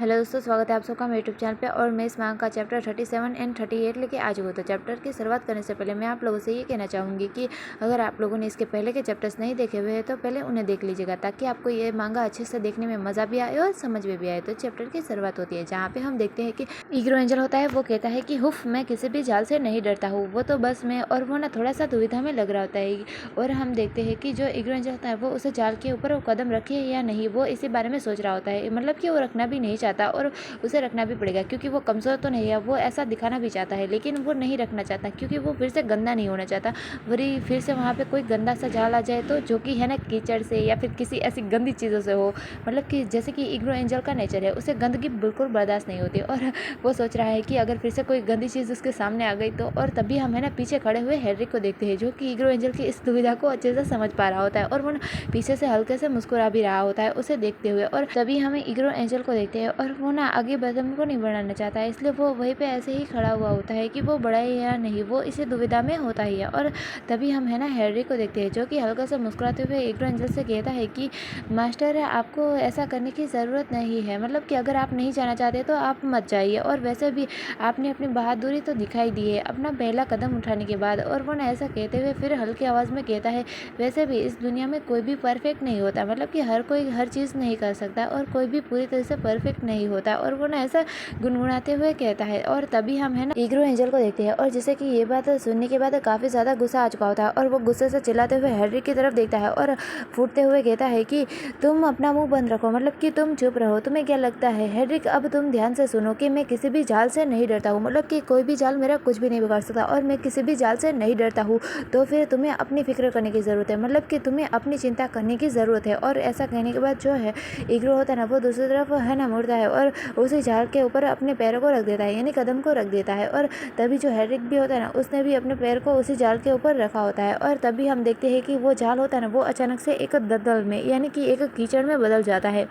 Hello दोस्तों, स्वागत है आप सबका मेरे यूट्यूब चैनल पे। और मैं इस मांग का चैप्टर 37 एंड 38 लेके आ चुका हूँ। तो चैप्टर की शुरुआत करने से पहले मैं आप लोगों से ये कहना चाहूँगी कि अगर आप लोगों ने इसके पहले के चैप्टर्स नहीं देखे हुए हैं तो पहले उन्हें देख लीजिएगा, ताकि आपको ये मांगा अच्छे से देखने में मज़ा भी आए और समझ में भी आए। तो चैप्टर की शुरुआत होती है जहाँ पे हम देखते हैं कि ईग्रो एंजल होता है, वो कहता है कि हुफ, मैं किसी भी जाल से नहीं डरता हूँ, वो तो बस मैं। और वो ना थोड़ा सा दुविधा में लग रहा होता है। और हम देखते हैं कि जो ईग्रो एंजल होता है वो उसे जाल के ऊपर कदम रखे या नहीं, वो इसी बारे में सोच रहा होता है। मतलब कि वो रखना भी नहीं चाहता और उसे रखना भी पड़ेगा, क्योंकि वो कमज़ोर तो नहीं है, वो ऐसा दिखाना भी चाहता है, लेकिन वो नहीं रखना चाहता क्योंकि वो फिर से गंदा नहीं होना चाहता। वही फिर से वहाँ पे कोई गंदा सा जाल आ जाए तो, जो कि है ना कीचड़ से या फिर किसी ऐसी गंदी चीज़ों से हो। मतलब कि जैसे कि ईग्रो एंजल का नेचर है, उसे गंदगी बिल्कुल बर्दाश्त नहीं होती। और वो सोच रहा है कि अगर फिर से कोई गंदी चीज़ उसके सामने आ गई तो। और तभी हम है ना पीछे खड़े हुए हेनरिक को देखते हैं, जो कि ईग्रो एंजल की इस दुविधा को अच्छे से समझ पा रहा होता है। और वो पीछे से हल्के से मुस्कुरा भी रहा होता है उसे देखते हुए। और तभी हमें ईग्रो एंजल को देखते हैं और वो ना आगे कदम को नहीं बढ़ाना चाहता है, इसलिए वो वहीं पे ऐसे ही खड़ा हुआ होता है कि वो बढ़ाए या नहीं, वो इसी दुविधा में होता ही है। और तभी हम है ना हेनरिक को देखते हैं, जो कि हल्का सा मुस्कुराते हुए ईग्रो एंजल से कहता है कि मास्टर, आपको ऐसा करने की ज़रूरत नहीं है। मतलब कि अगर आप नहीं जाना चाहते तो आप मत जाइए। और वैसे भी आपने अपनी बहादुरी तो दिखाई दी है अपना पहला कदम उठाने के बाद। और वो ना ऐसा कहते हुए फिर हल्की आवाज़ में कहता है, वैसे भी इस दुनिया में कोई भी परफेक्ट नहीं होता। मतलब कि हर कोई हर चीज़ नहीं कर सकता और कोई भी पूरी तरह से परफेक्ट नहीं होता। और वो ना ऐसा गुनगुनाते हुए कहता है। और तभी हम है ना ईग्रो एंजल को देखते हैं, और जैसे कि ये बात सुनने के बाद काफ़ी ज़्यादा गुस्सा आ चुका होता है। और वो गुस्से से चिल्लाते हुए हेनरिक की तरफ देखता है और फूटते हुए कहता है कि तुम अपना मुंह बंद रखो, मतलब कि तुम चुप रहो। तुम्हें क्या लगता है हेनरिक, अब तुम ध्यान से सुनो कि मैं किसी भी जाल से नहीं डरता हूँ। मतलब कि कोई भी जाल मेरा कुछ भी नहीं बिगाड़ सकता और मैं किसी भी जाल से नहीं डरता हूँ। तो फिर तुम्हें अपनी फिक्र करने की ज़रूरत है, मतलब कि तुम्हें अपनी चिंता करने की ज़रूरत है। और ऐसा कहने के बाद जो है ईग्रो होता है ना, वो दूसरी तरफ है ना मुड़ता है और उसी जाल के ऊपर अपने पैरों को रख देता है, यानी कदम को रख देता है। और तभी जो हेनरिक भी होता है ना, उसने भी अपने पैर को उसी जाल के ऊपर रखा होता है। और तभी हम देखते हैं कि वो जाल होता है ना, वो अचानक से एक दलदल में यानी कि एक कीचड़ में बदल जाता है।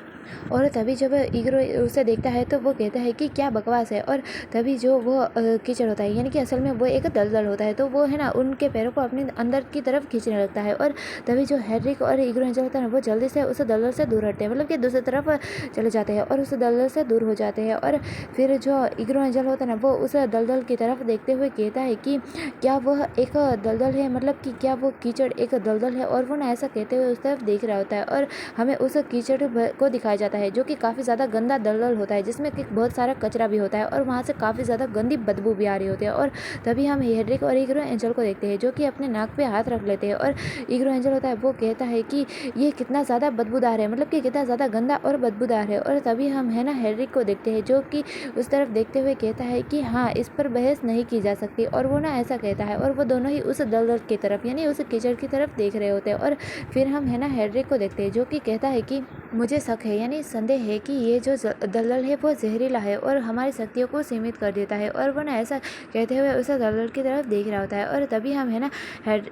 और तभी जब ईग्रो उसे देखता है तो वो कहता है कि क्या बकवास है। और तभी जो वो कीचड़ होता है, यानी कि असल में वो एक दलदल होता है, तो वो है ना उनके पैरों को अपने अंदर की तरफ खींचने लगता है। और तभी जो हेनरिक और ईग्रो एंजल होता है ना, वो जल्दी से उस दलदल से दूर हटते हैं, मतलब कि दूसरी तरफ चले जाते हैं और उस दलदल से दूर हो जाते हैं। और फिर जो ईग्रो एंजल होता है ना, वो उस दलदल की तरफ देखते हुए कहता है कि क्या वह एक दलदल है, मतलब कि क्या वो कीचड़ एक दलदल है। और वो ना ऐसा कहते हुए उस तरफ देख रहा होता है और हमें उस कीचड़ को दिखाया जाता है, जो कि काफ़ी ज़्यादा गंदा दलदल होता है, जिसमें कि बहुत सारा कचरा भी होता है और वहाँ से काफ़ी ज़्यादा गंदी बदबू भी आ रही होती है। और तभी हम हेनरिक और ईग्रो एंजल को देखते हैं, जो कि अपने नाक पे हाथ रख लेते हैं। और ईग्रो एंजल होता है, वो कहता है कि ये कितना ज़्यादा बदबूदार है, मतलब कि कितना ज़्यादा गंदा और बदबूदार है। और तभी हम है ना हेनरिक को देखते हैं, जो कि उस तरफ देखते हुए कहता है कि हाँ, इस पर बहस नहीं की जा सकती। और वो ना ऐसा कहता है और वो दोनों ही उस दलदल की तरफ यानी उस कीचड़ की तरफ देख रहे होते हैं। और फिर हम है ना हेनरिक को देखते हैं, जो कि कहता है कि मुझे शक है, यानी संदेह है कि ये जो दलदल है वो जहरीला है और हमारी शक्तियों को सीमित कर देता है। और वो ना ऐसा कहते हुए उस दलदल की तरफ देख रहा होता है। और तभी हम है ना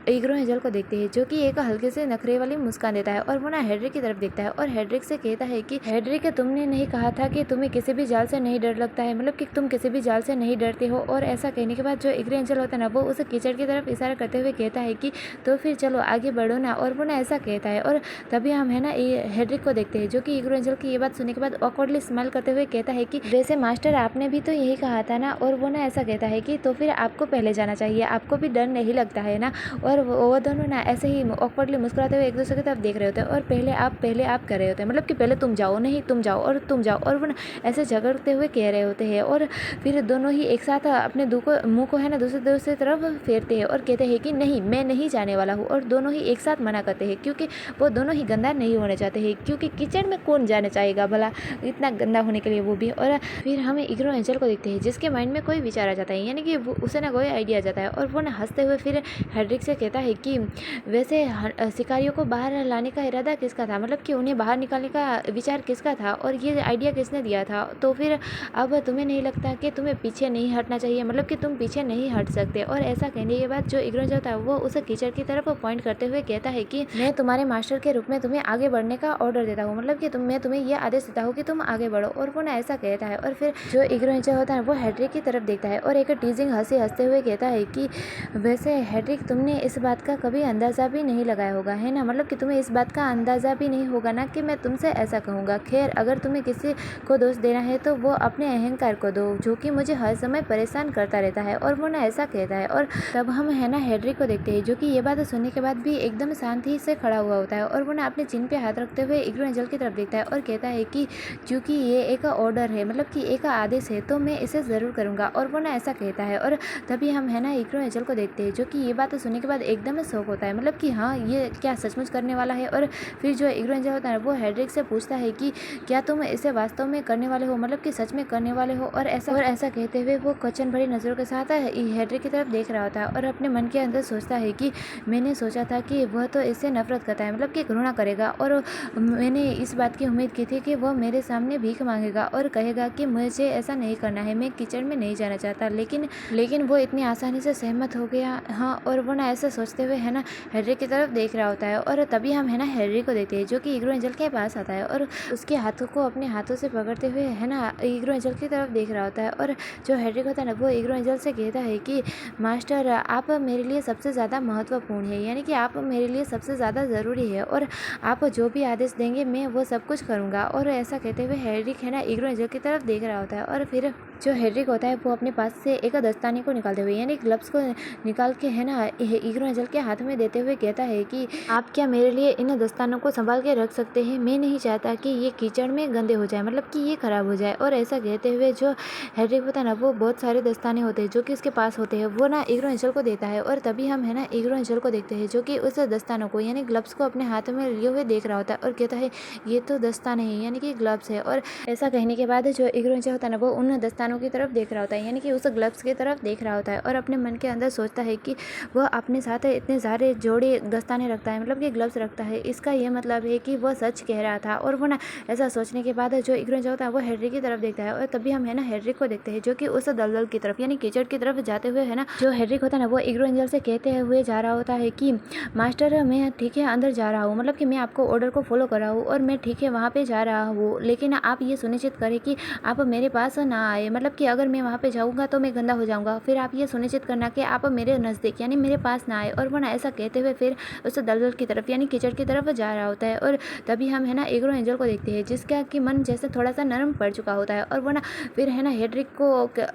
ईग्रो एंजल को देखते हैं, जो कि एक हल्के से नखरे वाली मुस्कान देता है। और वो ना हेनरिक की तरफ देखता है और हेनरिक से कहता है कि हेनरिक, तुमने नहीं कहा था कि तुम्हें किसी भी जाल से नहीं डर लगता है, मतलब कि तुम किसी भी जाल से नहीं डरते हो। और ऐसा कहने के बाद जो ईग्रो एंजल होता है ना, वो उस कीचड़ की तरफ इशारा करते हुए कहता है कि तो फिर चलो आगे बढ़ो ना। और वो ना ऐसा कहता है। और तभी हम है ना हेनरिक को देखते हैं, जो कि ईग्रो एंजल की ये बात सुनने के बाद ऑकवर्डली स्माइल करते हुए कहता है कि वैसे मास्टर, आपने भी तो यही कहा था ना। और वो ना ऐसा कहता है कि तो फिर आपको पहले जाना चाहिए, आपको भी डर नहीं लगता है ना। और वो दोनों ना ऐसे ही ऑकवर्डली मुस्कुराते हुए एक दूसरे की तरफ देख रहे होते हैं और पहले आप कर रहे होते हैं, मतलब कि पहले तुम जाओ, नहीं तुम जाओ और तुम जाओ। और वो ना ऐसे झगड़ते हुए कह रहे होते हैं। और फिर दोनों ही एक साथ अपने मुँह को है ना दूसरी तरफ फेरते हैं और कहते हैं कि नहीं, मैं नहीं जाने वाला हूँ। और दोनों ही एक साथ मना करते हैं, क्योंकि वो दोनों ही गंदा नहीं होना चाहते हैं, क्योंकि किचन में कौन जाना चाहेगा भला इतना गंदा होने के लिए, वो भी। और फिर हमें ईग्रो एंजल को देखते हैं, जिसके माइंड में कोई विचार आ जाता है, यानी कि वो उसे ना कोई आइडिया आ जाता है। और वो ना हंसते हुए फिर हेनरिक से कहता है कि वैसे शिकारियों को बाहर लाने का इरादा किसका था, मतलब कि उन्हें बाहर निकालने का विचार किसका था और ये आइडिया किसने दिया था। तो फिर अब तुम्हें नहीं लगता कि तुम्हें पीछे नहीं हटना चाहिए, मतलब कि तुम पीछे नहीं हट सकते। और ऐसा कहने के बाद जो ईग्रो एंजल था, वो उस कीचड़ की तरफ पॉइंट करते हुए कहता है कि मैं तुम्हारे मास्टर के रूप में तुम्हें आगे बढ़ने का ऑर्डर देता हूँ, हूँ, मतलब कि मैं तुम्हें ये आदेश देता हूँ कि तुम आगे बढ़ो। और वो ना ऐसा कहता है और फिर जो इग्रो एंजल होता है वो हेड्रिक की तरफ देखता है और एक टीजिंग हंसी हंसते हुए कहता है कि वैसे हेड्रिक, तुमने इस बात का कभी अंदाज़ा भी नहीं लगाया होगा, है ना, मतलब कि तुम्हें इस बात का अंदाज़ा भी नहीं होगा ना कि मैं तुमसे ऐसा कहूँगा। खैर, अगर तुम्हें किसी को दोष देना है तो वो अपने अहंकार को दो, जो कि मुझे हर समय परेशान करता रहता है। और वो ना ऐसा कहता है और तब हम है ना हेड्रिक को देखते हैं, जो कि ये बात सुनने के बाद भी एकदम शांति से खड़ा हुआ होता है। और वो ना अपने चिन पे हाथ रखते हुए इग्रो एंजल की तरफ देखता है और कहता है कि चूँकि ये एक ऑर्डर है, मतलब कि एक आदेश है, तो मैं इसे ज़रूर करूँगा। और वो ना ऐसा कहता है और तभी हम है ना इग्रो एंजल को देखते हैं, जो कि ये बात सुनने के बाद एकदम शौक होता है, मतलब कि हाँ, ये क्या सचमुच करने वाला है। और फिर जो इग्रो एंजल होता है वो हेड्रिक से पूछता है कि क्या तुम इसे वास्तव में करने वाले हो, मतलब कि सच में करने वाले हो। और ऐसा कहते हुए वो कचन भरी नज़रों के साथ हेड्रिक की तरफ देख रहा होता है और अपने मन के अंदर सोचता है कि मैंने सोचा था कि वह तो इससे नफरत करता है, मतलब कि घृणा करेगा, और मैंने इस बात की उम्मीद की थी कि वह मेरे सामने भीख मांगेगा और कहेगा कि मुझे ऐसा नहीं करना है, मैं किचन में नहीं जाना चाहता। लेकिन वो इतनी आसानी से सहमत हो गया। हाँ, और वो ना ऐसा सोचते हुए है ना हेड्रिक की तरफ देख रहा होता है। और तभी हम है ना हेड्रिक को देखते हैं, जो कि इग्रो एंजल के पास आता है और उसके हाथों को अपने हाथों से पकड़ते हुए है ना इग्रो एंजल की तरफ देख रहा होता है। और जो हेड्रिक होता है ना वो इग्रो एंजल से कहता है कि मास्टर, आप मेरे लिए सबसे ज़्यादा महत्वपूर्ण है, यानी कि आप मेरे लिए सबसे ज़्यादा ज़रूरी है, और आप जो भी आदेश देंगे मैं वो सब कुछ करूँगा। और ऐसा कहते हुए हेड्रिक है ना इग्रो एंजल की तरफ देख रहा होता है। और फिर जो हेड्रिक होता है वो अपने पास से एक दस्ताने को निकालते हुए, यानी ग्लव्स को निकाल के है ना इग्रो एंजल के हाथ में देते हुए कहता है कि आप क्या मेरे लिए इन दस्तानों को संभाल के रख सकते हैं, मैं नहीं चाहता कि ये कीचड़ में गंदे हो जाए, मतलब कि ये खराब हो जाए। और ऐसा कहते हुए जो हेड्रिक होता है ना वो बहुत सारे दस्ताने होते हैं जो कि उसके पास होते हैं, वो ना इग्रो एंजल को देता है। और तभी हम है ना इग्रो एंजल को देखते हैं, जो कि उस दस्तानों को यानी ग्लव्स को अपने हाथ में लिए हुए देख रहा होता है और कहता है ये तो दस्ताने हैं, यानी कि ग्लव्स है। और ऐसा कहने के बाद जो इग्रो एंजल होता है ना वो उन दस्तानों की तरफ देख रहा होता है, यानी कि उस ग्लव्स की तरफ देख रहा होता है और अपने मन के अंदर सोचता है कि वह अपने साथ इतने सारे जोड़े दस्ताने रखता है, मतलब कि ग्लव्स रखता है, इसका ये मतलब है कि वह सच कह रहा था। और वो ना ऐसा सोचने के बाद जो इग्रो एंजल होता है वो हेड्रिक की तरफ देखता है। और तभी हम है ना हेड्रिक को देखते हैं, जो कि उस दलदल की तरफ यानी कीचड़ की तरफ जाते हुए है ना जो हेड्रिक होता है ना वो इग्रो एंजल से कहते हुए जा रहा होता है कि मास्टर, मैं ठीक है अंदर जा रहा हूँ, मतलब कि मैं आपको ऑर्डर को फॉलो कर रहा हूँ और मैं ठीक है वहाँ पे जा रहा हूँ, लेकिन आप ये सुनिश्चित करें कि आप मेरे पास ना आए, मतलब कि अगर मैं वहाँ पे जाऊँगा तो मैं गंदा हो जाऊँगा, फिर आप ये सुनिश्चित करना कि आप मेरे नज़दीक यानी मेरे पास ना आए। और वो ना ऐसा कहते हुए फिर उस दलदल की तरफ यानी कीचड़ की तरफ जा रहा होता है। और तभी हम है ना इग्रो एंजल को देखते हैं, जिसका कि मन जैसे थोड़ा सा नरम पड़ चुका होता है। और वो ना फिर है ना हेड्रिक को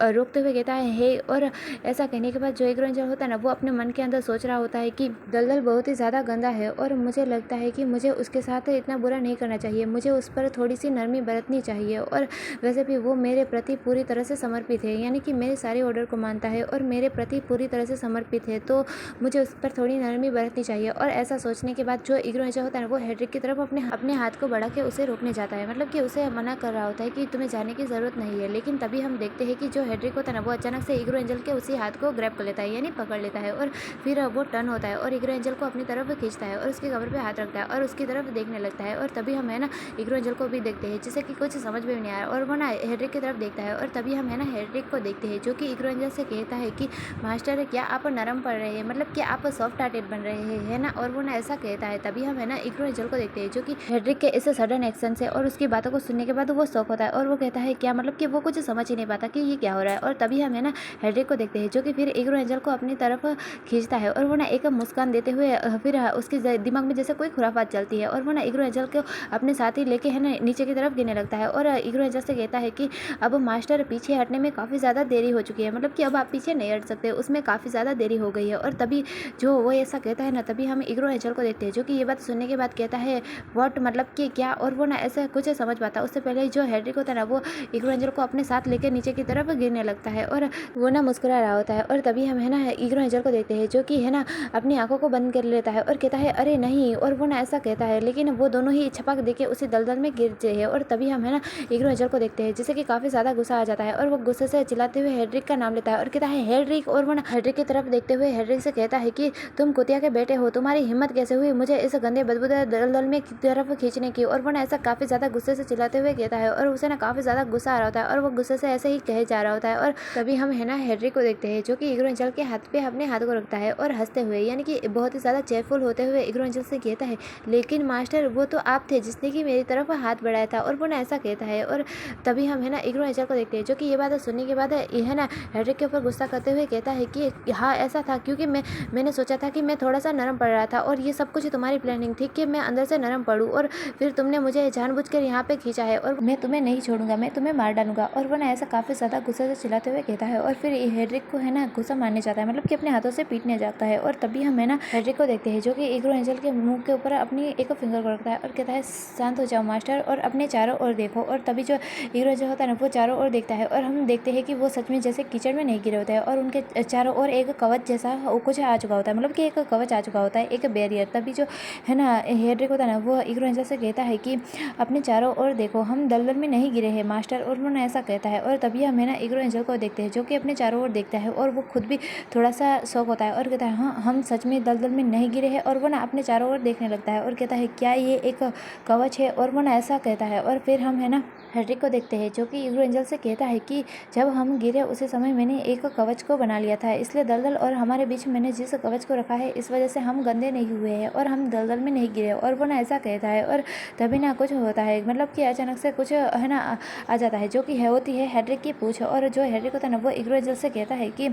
रोकते हुए कहता है हे। और ऐसा कहने के बाद जो इग्रो एंजल होता है ना वो अपने मन के अंदर सोच रहा होता है कि दलदल बहुत ही ज़्यादा गंदा है और मुझे लगता है कि मुझे उसके साथ इतना बुरा नहीं करना चाहिए, मुझे उस पर थोड़ी सी नरमी बरतनी चाहिए। और वैसे भी वो मेरे प्रति पूरी तरह से समर्पित है, यानी कि मेरे सारे ऑर्डर को मानता है और मेरे प्रति पूरी तरह से समर्पित है, तो मुझे उस पर थोड़ी नरमी बरतनी चाहिए। और ऐसा सोचने के बाद जो इग्रो एंजल होता है वो हेड्रिक की तरफ अपने हाथ को बढ़ा के उसे रोकने जाता है, मतलब कि उसे मना कर रहा होता है कि तुम्हें जाने की ज़रूरत नहीं है। लेकिन तभी हम देखते हैं कि जो हेड्रिक होता है ना वो अचानक से इग्रो एंजल के उसी हाथ को ग्रैब कर लेता है, यानी पकड़ लेता है। और फिर वो टर्न होता है और इग्रो एंजल को अपनी तरफ खींचता है और उसके कमर पे हाथ रखता है और उसकी तरफ देखने लगता है। और तभी हम है ना इग्रो एंजल को भी देखते हैं, जिसे कि कुछ समझ में नहीं आया और वो ना हेड्रिक की तरफ देखता है। और तभी हम है ना हेड्रिक को देखते हैं, जो कि इग्रो एंजल से कहता है कि मास्टर, क्या आप नरम पड़ रहे हैं, मतलब कि आप सॉफ्ट हार्टेड बन रहे हैं, है ना। और वो ना ऐसा कहता है। तभी हम है ना इग्रो एंजल को देखते हैं, जो कि हेड्रिक के इस सडन एक्शन से और उसकी बातों को सुनने के बाद वो शॉक होता है और वो कहता है क्या, मतलब कि वो कुछ समझ ही नहीं पाता कि ये क्या हो रहा है। और तभी हम है ना हेड्रिक को देखते हैं, जो कि फिर इग्रो एंजल को अपनी तरफ खींचता है और वो ना एक मुस्कान देते हुए फिर उसके दिमाग में जैसे कोई खुराफात चलती है और वो ना इग्रो एंजल को अपने साथ ही लेके है ना नीचे की तरफ गिरने लगता है। और इग्रो एंजल से कहता है कि अब मास्टर, पीछे हटने में काफ़ी ज़्यादा देरी हो चुकी है, मतलब कि अब आप पीछे नहीं हट सकते, उसमें काफ़ी ज़्यादा देरी हो गई है। और तभी जो वो ऐसा कहता है ना तभी हम इग्रो एंजल को देखते हैं, जो कि ये बात सुनने के बाद कहता है व्हाट, मतलब कि क्या। और वो ना ऐसा कुछ समझ पाता, उससे पहले जो हेड्रिक होता है ना वो इग्रो एंजल को अपने साथ लेकर नीचे की तरफ गिरने लगता है और वो ना मुस्कुरा रहा होता है। और तभी हम है ना इग्रो एंजल को देखते हैं, जो कि है ना अपनी आंखों को बंद कर लेता है और कहता है अरे नहीं। और वो ना ऐसा कहता है, लेकिन वो दोनों ही छपाक देके उसी दलदल में गिरते हैं। और तभी हम है ना इग्रो एंजल को देखते हैं, जिसे कि काफ़ी ज़्यादा गुस्सा आ जाता है और वो गुस्से से चिल्लाते हुए हेड्रिक का नाम लेता है और कहता है हेड्रिक। और वो ना हेड्रिक की तरफ देखते हुए हेड्रिक से कहता है कि तुम कुतिया के बेटे हो, तुम्हारी हिम्मत कैसे हुई मुझे इस गंदे बदबूदार दलदल में तरफ खींचने की। और वो ना ऐसा काफ़ी ज़्यादा गुस्से से चिल्लाते हुए कहता है और उसे ना काफ़ी ज़्यादा गुस्सा आ रहा होता है और वो गुस्से से ऐसे ही कहे जा रहा होता है। और तभी हम है ना हेड्रिक को देखते हैं, जो कि इग्रो एंजल के हाथ पे अपने हाथ को रखता है और हंसते हुए, यानी कि बहुत ही ज़्यादा चेयरफुल होते हुए इग्रो एंजल से कहता है लेकिन मास्टर, वो तो आप आप थे जिसने कि मेरी तरफ हाथ बढ़ाया था, और वो ना ऐसा कहता है। और तभी हम है ना इग्रो एंजल को देखते हैं, जो कि ये बात सुनने के बाद ये है ना हेड्रिक के ऊपर गुस्सा करते हुए कहता है कि हाँ ऐसा था, क्योंकि मैंने सोचा था कि मैं थोड़ा सा नरम पड़ रहा था, और ये सब कुछ तुम्हारी प्लानिंग थी कि मैं अंदर से नरम पड़ूँ, और फिर तुमने मुझे जानबूझकर यहाँ पे खींचा है, और मैं तुम्हें नहीं छोड़ूंगा, मैं तुम्हें मार डालूंगा। और वो ना ऐसा काफ़ी ज़्यादा गुस्से से चिल्लाते हुए कहता है, और फिर हेड्रिक को है ना गुस्सा मारने जाता है, मतलब कि अपने हाथों से पीटने जाता है। और तभी हम है ना हेड्रिक को देखते हैं, जो कि इग्रो एंजल के मुंह के ऊपर अपनी एक फिंगर को रखता है और कहता है शांत हो जाओ मास्टर, और अपने चारों ओर देखो। और तभी जो हीरो जो होता है ना वो चारों ओर देखता है, और हम देखते हैं कि वो सच में जैसे कीचड़ में नहीं गिरे होते हैं, और उनके चारों ओर एक कवच जैसा कुछ आ चुका होता है, मतलब कि एक कवच आ चुका होता है, एक बैरियर। तभी जो है ना हेड्रिक होता है ना वो हीरो एंजल से कहता है कि अपने चारों ओर देखो, हम दलदल में नहीं गिरे हैं मास्टर, और वो ना ऐसा कहता है। और तभी हम है ना हीरो एंजल को देखते हैं, जो कि अपने चारों ओर देखता है, और वो खुद भी थोड़ा सा शौक होता है, और कहता है हाँ हम सच में दलदल में नहीं गिरे हैं। और वो ना अपने चारों ओर देखने लगता है, और कहता है क्या ये एक कवच है, और वो ना ऐसा कहता है। और फिर हम है ना हेड्रिक को देखते हैं, जो कि हीरो एंजल से कहता है कि जब हम गिरे उसी समय मैंने एक कवच को बना लिया था, इसलिए दलदल और हमारे बीच मैंने जिस कवच को रखा है इस वजह से हम गंदे नहीं हुए हैं, और हम दलदल में नहीं गिरे। और वो ना ऐसा कहता है, और तभी ना कुछ होता है, मतलब कि अचानक से कुछ है ना आ जाता है, जो कि होती है हेड्रिक की पूंछ। और जो हेड्रिक होता है ना वो हीरो एंजल से कहता है कि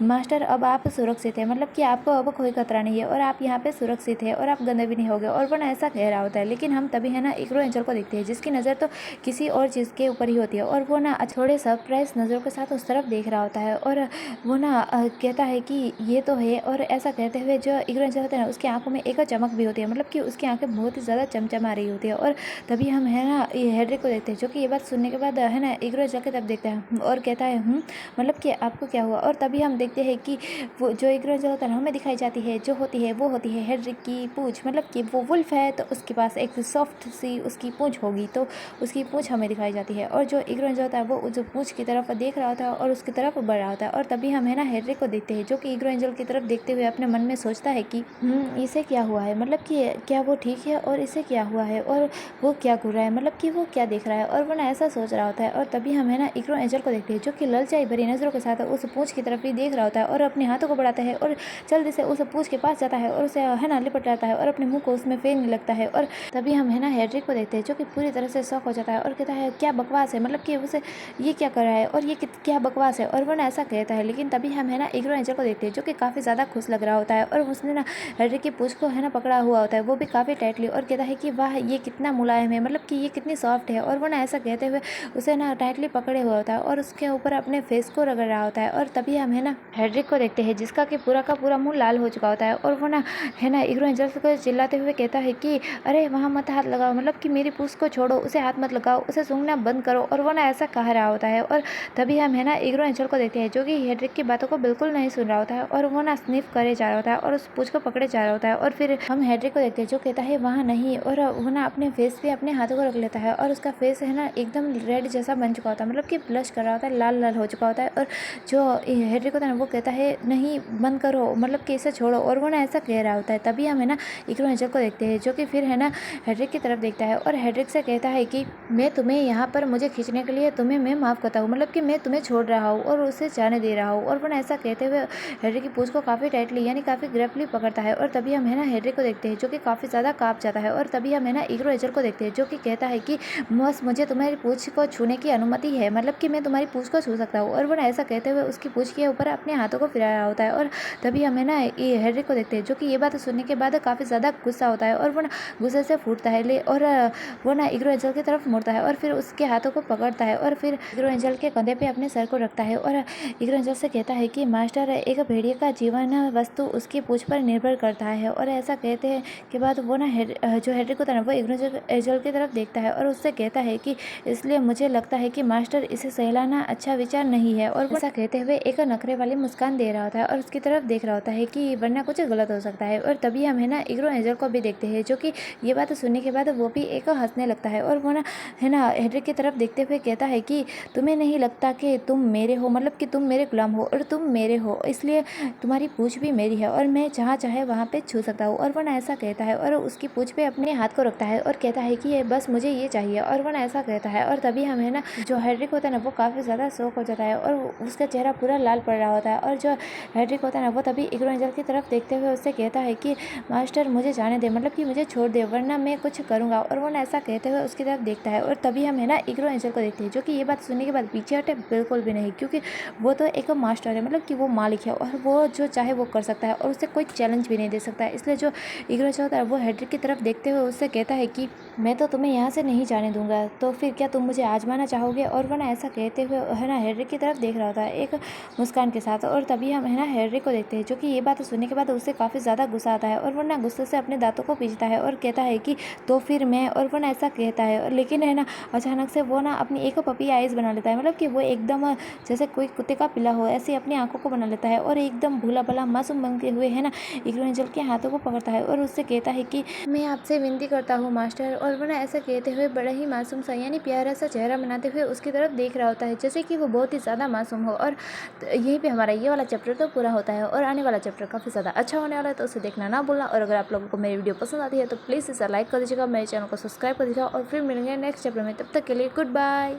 मास्टर अब आप सुरक्षित है, मतलब कि आपको अब कोई खतरा नहीं है, और आप यहाँ पे सुरक्षित है, और आप गंदे भी नहीं होगे। और वो ना ऐसा कह रहा होता है, लेकिन हम तभी है ना हीरो एंजल को देखते हैं, जिसकी नज़र तो किसी और चीज़ के ऊपर ही होती है, और वो ना थोड़े सरप्राइज नज़रों के साथ उस तरफ देख रहा होता है। और वो ना कहता है कि ये तो है, और ऐसा कहते हुए जो हीरो एंजल होता है ना उसकी आंखों में एक चमक भी होती है, मतलब कि उसकी आंखें बहुत ही ज़्यादा चमचमा रही होती है। और तभी हम है ना हेड्रिक को देखते हैं, जो कि ये बात सुनने के बाद है ना हीरो एंजल की तरफ देखता है और कहता है मतलब कि आपको क्या हुआ। और तभी हम देखते हैं कि वो जो हीरो एंजल होता है ना हमें दिखाई जाती है, जो होती है वो होती है हेड्रिक की पूंछ, मतलब कि वो वुल्फ है तो उसके पास एक सॉफ्ट सी उसकी पूंछ होगी, तो उसकी पूंछ हमें दिखाई जाती है। और जो हीरो एंजल होता है वो उस पूंछ की तरफ देख रहा होता है और उसकी तरफ बढ़ रहा होता है। और तभी हम है ना हेड्रिक को देखते हैं, जो कि हीरो एंजल की तरफ देखते हुए अपने मन में सोचता है कि इसे क्या हुआ है, मतलब कि क्या वो ठीक है, और इसे क्या हुआ है, और वो क्या घूर रहा है, मतलब कि वो क्या देख रहा है। और वो ना ऐसा सोच रहा होता है। और तभी हम है ना हीरो एंजल को देखते हैं, जो कि ललचाई भरी नज़रों के साथ उस पूंछ की तरफ ही देख रहा होता है, और अपने हाथों को बढ़ाता है और जल्दी से उस पूंछ के पास जाता है, और उसे है ना लिपट जाता है, और अपने मुंह को उसमें फेरने लगता है। और तभी हम है ना हेड्रिक को देखते हैं, जो कि पूरी तरह से शॉक हो जाता है, और कहता है क्या बकवास है, मतलब कि उसे ये क्या कर रहा है, और ये क्या बकवास है। और वो ना ऐसा कहता है, लेकिन तभी हम है ना हीरो एंजल को देखते हैं, जो कि काफ़ी ज़्यादा खुश लग रहा होता है, और उसने ना हेड्रिक की पूंछ को है ना पकड़ा हुआ होता है, वो भी काफ़ी टाइटली, और कहता है कि वाह ये कितना मुलायम है, मतलब कि ये कितनी सॉफ्ट है। और वो ना ऐसा कहते हुए उसे ना टाइटली पकड़े हुआ होता है, और उसके ऊपर अपने फेस को रगड़ रहा होता है। और तभी हम है ना हेड्रिक को देखते हैं, जिसका कि पूरा का पूरा मुंह लाल हो चुका होता है, और वो ना है ना हीरो एंजल को चिल्लाते हुए कहता है कि अरे वहाँ मत हाथ लगाओ, मतलब कि मेरी पूंछ को छोड़ो, उसे हाथ मत लगाओ, उसे सूंघना बंद करो। और वो ना ऐसा कह रहा होता है। और तभी हम है ना हीरो एंजल को देखते हैं, जो कि हेड्रिक की बातों को बिल्कुल नहीं सुन रहा होता है, और वो ना स्निफ करे जा रहा होता है, और उस पूंछ को पकड़े जा रहा होता है। और फिर हम हेड्रिक को देखते हैं, जो कहता है वहाँ नहीं, और वो ना अपने फेस पे अपने हाथों को रख लेता है, और उसका फेस है ना एकदम रेड जैसा बन चुका होता है, मतलब कि ब्लश कर रहा होता है, लाल लाल हो चुका होता है। और जो हेड्रिक होता है ना वो कहता है नहीं बंद करो, मतलब कि इसे छोड़ो। और वो ना ऐसा कह रहा होता है। तभी हम है ना हीरो एंजल को देखते हैं, जो कि फिर है ना हेड्रिक की तरफ देखता है, और हेड्रिक से कहता है कि मैं तुम्हें यहाँ पर मुझे खींचने के लिए तुम्हें मैं माफ़ करता हूँ, मतलब कि मैं तुम्हें छोड़ रहा हूँ और उसे जाने दे रहा हूँ। और वो ना ऐसा कहते हुए हेड्रिक की पूंछ को काफ़ी टाइटली यानी काफ़ी ग्रिपली पकड़ता है। और तभी हम है ना हेड्रिक को देखते हैं, जो कि काफ़ी ज़्यादा काँप जाता है। और तभी हम है ना हीरो एंजल को देखते हैं, जो कि कहता है कि बस मुझे तुम्हारी पूंछ को छूने की अनुमति है, मतलब कि मैं तुम्हारी पूंछ को छू सकता हूँ। और वो ना ऐसा कहते हुए उसकी पूंछ के ऊपर अपने हाथों को फिरा रहा होता है। और तभी हम है ना ये हेड्रिक को देखते हैं, जो कि ये बात सुनने के बाद काफ़ी ज़्यादा गुस्सा होता है, और वो ना गुस्से से फूटता है और वो ना हीरो एंजल की तरफ मुड़ता है, और फिर उसके हाथों को पकड़ता है, और फिर हीरो एंजल के कंधे पे अपने सर को रखता है, और हीरो एंजल से कहता है कि मास्टर एक भेड़िए का जीवन वस्तु उसकी पूंछ पर निर्भर करता है। और ऐसा कहते हैं के बाद वो ना जो हेड्रिक होता है ना वो हीरो एंजल की तरफ देखता है, और उससे कहता है कि इसलिए मुझे लगता है कि मास्टर इसे सहलाना अच्छा विचार नहीं है। और ऐसा कहते हुए एक नखरे वाली मुस्कान दे रहा होता है, और उसकी तरफ देख रहा होता है कि वरना कुछ गलत हो सकता है। और तभी हम है ना हीरो एंजल को भी देखते हैं, जो कि ये बात सुनने के बाद वो भी एक हंसने लगता है, और वो ना है ना हेड्रिक की तरफ देखते हुए कहता है कि तुम्हें नहीं लगता कि तुम मेरे हो, मतलब कि तुम मेरे गुलाम हो और तुम मेरे हो, इसलिए तुम्हारी पूंछ भी मेरी है, और मैं जहाँ चाहे वहाँ पे छू सकता हूँ। और वो ना ऐसा कहता है, और उसकी पूंछ पे अपने हाथ को रखता है, और कहता है कि ये बस मुझे ये चाहिए। और वो ना ऐसा कहता है, और तभी हम है ना जो हेड्रिक होता है ना वो काफ़ी ज़्यादा शौक हो जाता है, और उसका चेहरा पूरा लाल पड़ रहा होता है। और जो हेड्रिक होता है ना वो तभी हीरो एंजल की तरफ देखते हुए उससे कहता है कि मास्टर मुझे जाने दे, मतलब कि मुझे छोड़ दे, वरना मैं कुछ करूँगा। और वो ना ऐसा कहते हुए उसकी तरफ देखता है और तभी हम है ना इग्रो एंजल को देखते हैं, जो कि ये बात सुनने के बाद पीछे हटे बिल्कुल भी नहीं, क्योंकि वो तो एक मास्टर है, मतलब कि वो मालिक है और वो जो चाहे वो कर सकता है और उसे कोई चैलेंज भी नहीं दे सकता है। इसलिए जो इग्रो एंजल होता है वो हेड्रिक की तरफ देखते हुए उससे कहता है कि मैं तो तुम्हें यहाँ से नहीं जाने दूंगा, तो फिर क्या तुम मुझे आजमाना चाहोगे। और वो ना ऐसा कहते हुए है ना हेड्रिक की तरफ देख रहा होता है एक मुस्कान के साथ। और तभी हम है ना हेड्रिक को देखते हैं, जो कि ये बात सुनने के बाद उसे काफ़ी ज़्यादा गुस्सा आता है और वो ना गुस्से से अपने दांतों को पीसता है और कहता है कि तो फिर मैं। और वो ना ऐसा कहता है, लेकिन है ना अचानक से वो ना अपनी एक पपी आइज़ बना लेता है, मतलब कि वो एकदम जैसे कोई कुत्ते का पिला हो ऐसे अपनी आंखों को बना लेता है और एकदम भूला भला मासूम बनते हुए है ना इग्रो एंजल के हाथों को पकड़ता है और उससे कहता है कि मैं आपसे विनती करता हूँ मास्टर। और वो ना ऐसा कहते हुए बड़ा ही मासूम सा यानी प्यारा सा चेहरा बनाते हुए उसकी तरफ देख रहा होता है, जैसे कि वो बहुत ही ज़्यादा मासूम हो। और यहीं पे हमारा ये वाला चैप्टर तो पूरा होता है और आने वाला चैप्टर काफ़ी ज़्यादा अच्छा होने वाला है, तो उसे देखना ना भूलना। और अगर आप लोगों को मेरी वीडियो पसंद आती है तो प्लीज़ इसे लाइक कर दीजिएगा, मेरे चैनल को सब्सक्राइब कर दीजिएगा और फिर मिलेंगे नेक्स्ट चैप्टर में। तब तक के लिए गुड बाय।